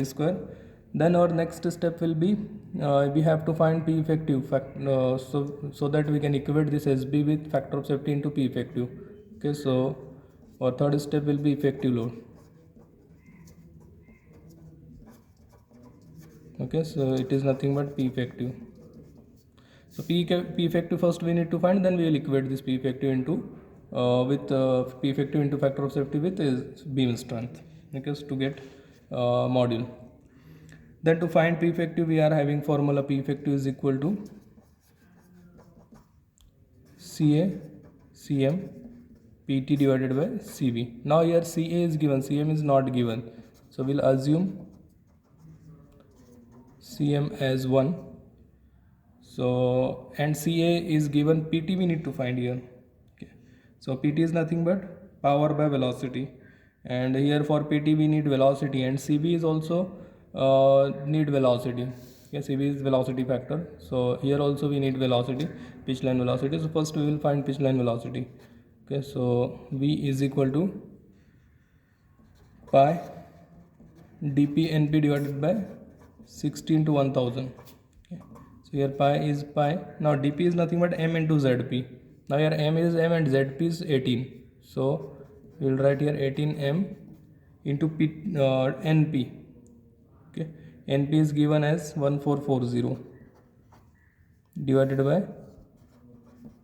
square. Then our next step will be we have to find P effective so that we can equate this SB with factor of safety into P effective. Okay, so our third step will be effective load. Okay, so it is nothing but P effective. So P effective first we need to find, then we will equate this P effective into with P effective into factor of safety with beam strength. Okay, so to get module. Then to find P effective we are having formula P effective is equal to CA CM PT divided by CV. Now here CA is given, CM is not given. So we'll assume CM as 1. So and CA is given, PT we need to find here. Okay. So PT is nothing but power by velocity, and here for PT we need velocity, and CV is also need velocity. Okay, CV is velocity factor. So here also we need velocity, pitch line velocity. So first we will find pitch line velocity. Okay, so V is equal to pi dp np divided by 16 to 1000. Okay. So here pi is pi. Now dp is nothing but m into zp. Now here m is m and zp is 18. So we will write here 18m into np. Okay, np is given as 1440 divided by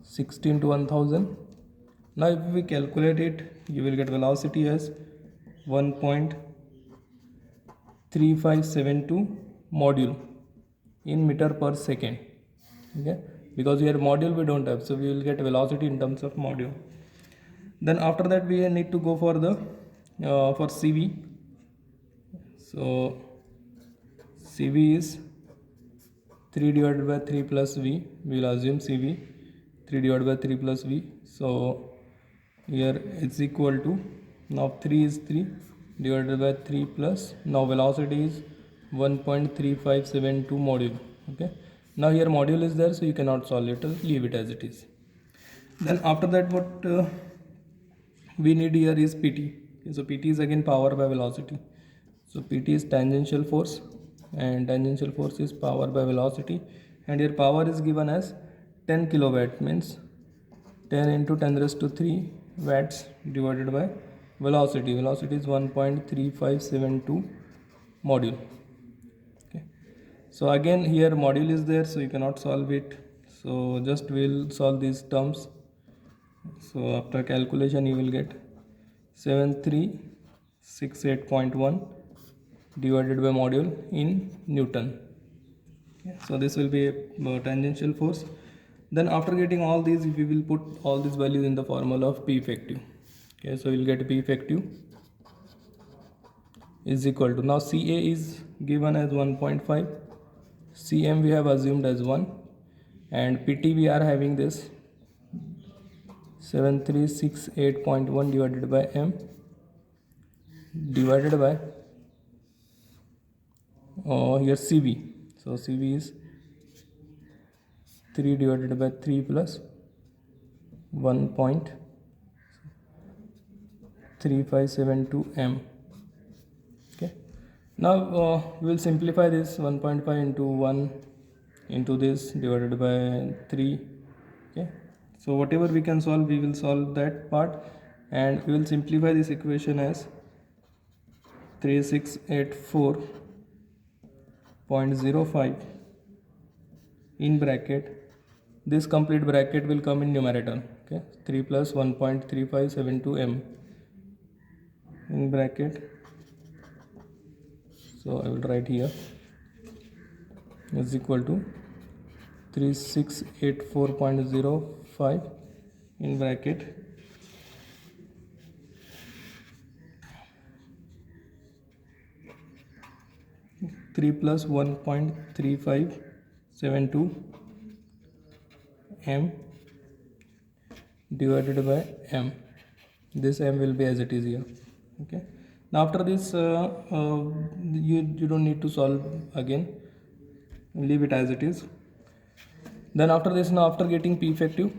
16 to 1000. Now if we calculate it, you will get velocity as 1.3572 module in meter per second. Okay, because here module we don't have, so we will get velocity in terms of module. Then after that we need to go for the for CV. So CV is 3 divided by 3 plus V. We will assume CV 3 divided by 3 plus V. So here it's equal to, now 3 is 3 divided by 3 plus, now velocity is 1.3572 module. Okay, now here module is there, so you cannot solve it, leave it as it is. Then after that what we need here is PT. Okay, so PT is again power by velocity. So PT is tangential force, and tangential force is power by velocity, and here power is given as 10 kilowatt, means 10 into 10 raised to 3 watts divided by velocity. Velocity is 1.3572 module. Okay, so again here module is there, so you cannot solve it, so just we'll solve these terms. So after calculation you will get 7368.1 divided by module in Newton. Okay, so this will be a tangential force. Then after getting all these, we will put all these values in the formula of P effective. Okay, so we'll get P effective is equal to, now CA is given as 1.5, CM we have assumed as 1, and PT we are having this 7368.1 divided by M divided by here CV. So CV is 3 divided by 3 plus 1.3572 M. Okay, now we will simplify this 1.5 into 1 into this divided by 3. Okay, so whatever we can solve, we will solve that part, and we will simplify this equation as 3684.05 in bracket, this complete bracket will come in numerator. Okay, 3 plus 1.3572 M in bracket. So I will write here is equal to 3684.05 in bracket 3 plus 1.3572 M divided by M. This M will be as it is here. Okay, now after this you don't need to solve again, leave it as it is. Then after this, now after getting P effective,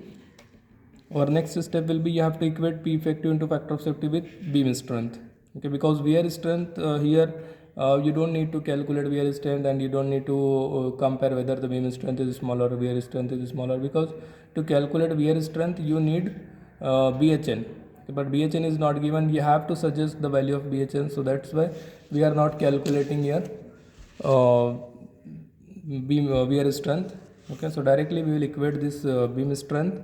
our next step will be you have to equate P effective into factor of safety with beam strength. Okay, because wear strength here you don't need to calculate wear strength, and you don't need to compare whether the beam strength is smaller or wear strength is smaller, because to calculate wear strength you need BHN, but BHN is not given. You have to suggest the value of BHN, so that's why we are not calculating here beam wear strength. Okay, so directly we will equate this beam strength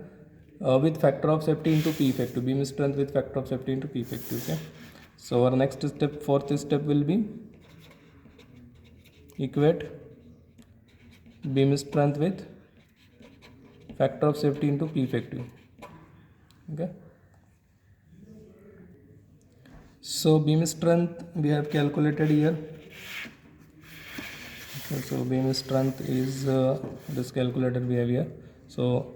with factor of safety into P effective, beam strength with factor of safety into P effective. Okay, so our next step, fourth step, will be equate beam strength with factor of safety into P effective. Okay, so beam strength we have calculated here. Okay, so beam strength is this calculated we have here. So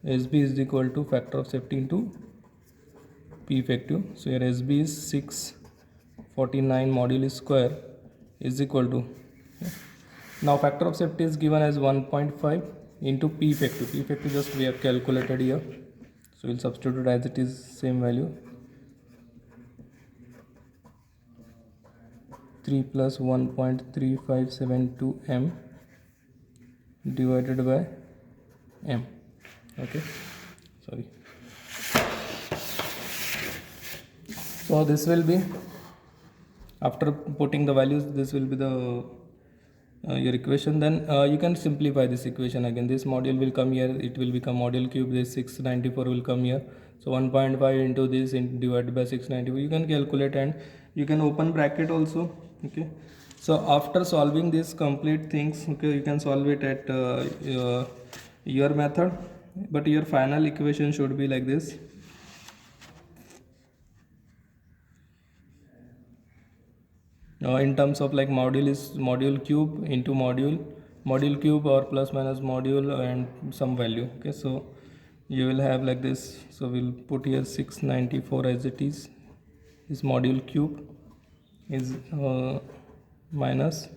SB is equal to factor of safety into P effective. So here SB is 649 modulus square is equal to, now factor of safety is given as 1.5 into P effective. P effective just we have calculated here, so we'll substitute as it is, same value, 3 plus 1.3572 m divided by m. Okay, sorry. So this will be, after putting the values, this will be the your equation. Then you can simplify this equation again. This module will come here, it will become module cube. This 694 will come here, so 1.5 into this divided by 694. You can calculate, and you can open bracket also. Okay, so after solving these complete things, okay, you can solve it at your method, but your final equation should be like this. In terms of like module is module cube into module cube, or plus minus module and some value. Okay, so you will have like this. So we'll put here 694 as it is module cube is minus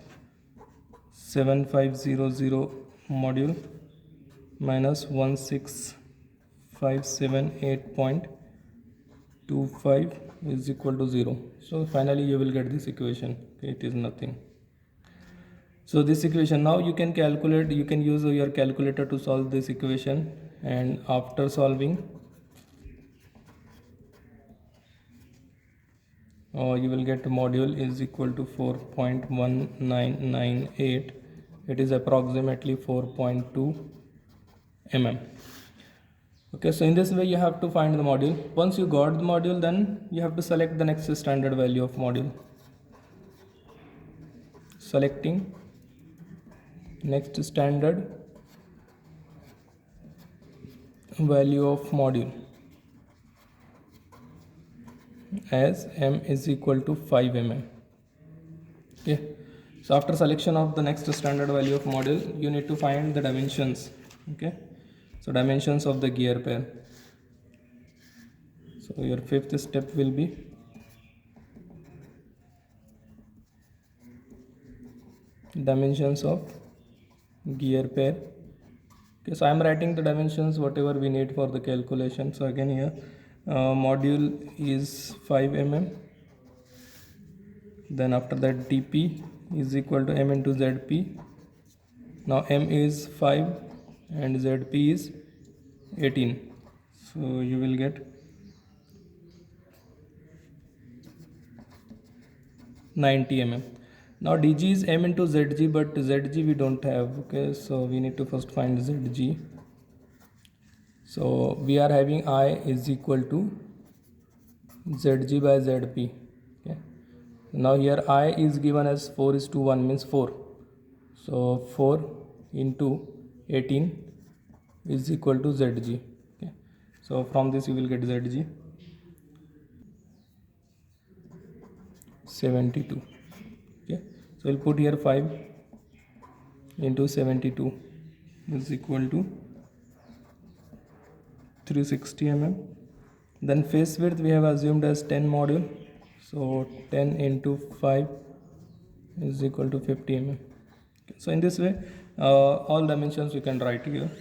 7500 module minus 16578.25 is equal to 0. So finally you will get this equation. Okay, it is nothing. So this equation, now you can calculate, you can use your calculator to solve this equation, and after solving you will get module is equal to 4.1998. it is approximately 4.2 mm. Okay, so in this way you have to find the module. Once you got the module, then you have to select the next standard value of module. Selecting next standard value of module as m is equal to 5 mm. Okay, so after selection of the next standard value of module, you need to find the dimensions. Okay, so dimensions of the gear pair. So your fifth step will be dimensions of gear pair. Okay, so I am writing the dimensions whatever we need for the calculation. So again here module is 5 mm, then after that dp is equal to m into zp. Now m is 5 and zp is 18, so you will get 90 mm. Now dg is m into zg, but zg we don't have. Okay, so we need to first find zg. So we are having I is equal to zg by zp. Okay, now here I is given as 4:1, means 4. So 4 into 18 is equal to zg. Okay, so from this you will get zg 72. Okay, so we'll put here 5 into 72 is equal to 360 mm. Then face width we have assumed as 10 module, so 10 into 5 is equal to 50 mm. Okay, so in this way all dimensions you can write here.